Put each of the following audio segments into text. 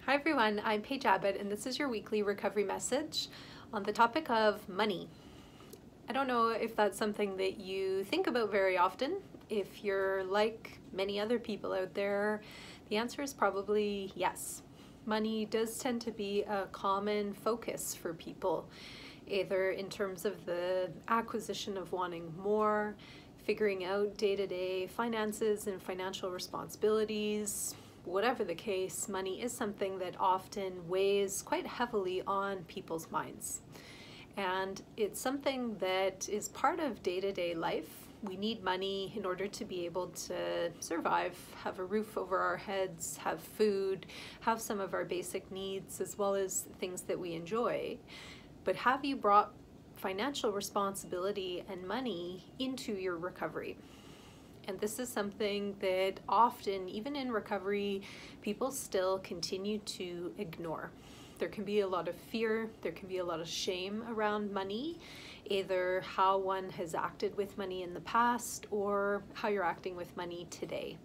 Hi everyone, I'm Paige Abbott and this is your weekly recovery message on the topic of money. I don't know if that's something that you think about very often. If you're like many other people out there, the answer is probably yes. Money does tend to be a common focus for people, either in terms of the acquisition of wanting more, figuring out day-to-day finances and financial responsibilities. Whatever the case, money is something that often weighs quite heavily on people's minds. And it's something that is part of day-to-day life. We need money in order to be able to survive, have a roof over our heads, have food, have some of our basic needs, as well as things that we enjoy. But have you brought financial responsibility and money into your recovery? And this is something that often, even in recovery, people still continue to ignore. There can be a lot of fear, there can be a lot of shame around money, either how one has acted with money in the past or how you're acting with money today.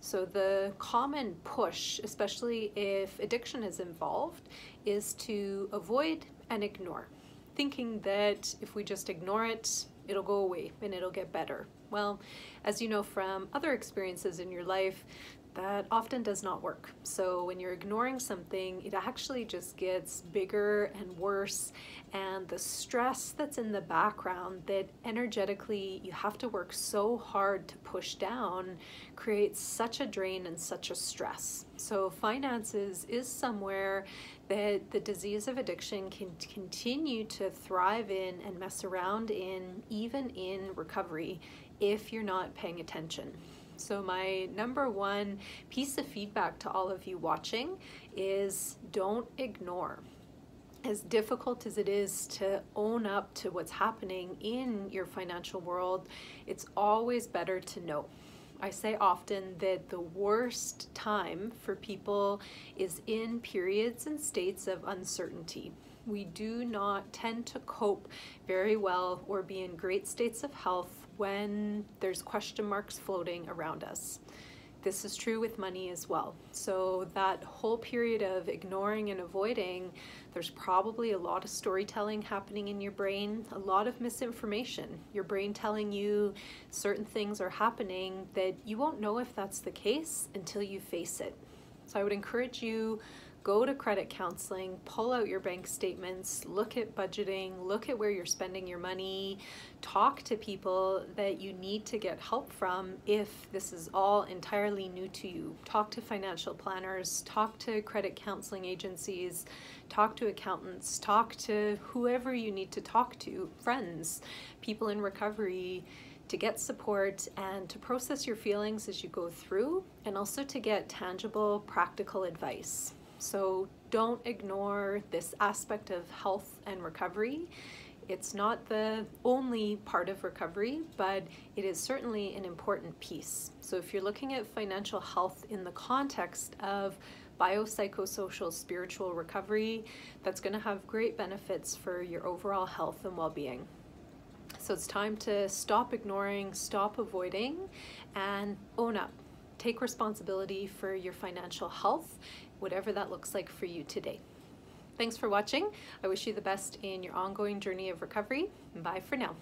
So the common push, especially if addiction is involved, is to avoid and ignore, thinking that if we just ignore it, it'll go away and it'll get better. Well, as you know from other experiences in your life, that often does not work. So when you're ignoring something, it actually just gets bigger and worse, and the stress that's in the background that energetically you have to work so hard to push down creates such a drain and such a stress. So finances is somewhere that the disease of addiction can continue to thrive in and mess around in, even in recovery, if you're not paying attention. So my number one piece of feedback to all of you watching is don't ignore. As difficult as it is to own up to what's happening in your financial world, it's always better to know. I say often that the worst time for people is in periods and states of uncertainty. We do not tend to cope very well or be in great states of health when there's question marks floating around us. This is true with money as well. So that whole period of ignoring and avoiding, there's probably a lot of storytelling happening in your brain, a lot of misinformation. Your brain telling you certain things are happening that you won't know if that's the case until you face it. So I would encourage you, go to credit counseling, pull out your bank statements, look at budgeting, look at where you're spending your money, talk to people that you need to get help from if this is all entirely new to you. Talk to financial planners, talk to credit counseling agencies, talk to accountants, talk to whoever you need to talk to, friends, people in recovery, to get support and to process your feelings as you go through, and also to get tangible, practical advice. So don't ignore this aspect of health and recovery. It's not the only part of recovery, but it is certainly an important piece. So if you're looking at financial health in the context of biopsychosocial spiritual recovery, that's going to have great benefits for your overall health and well-being. So it's time to stop ignoring, stop avoiding, and own up. Take responsibility for your financial health, whatever that looks like for you today. Thanks for watching. I wish you the best in your ongoing journey of recovery. Bye for now.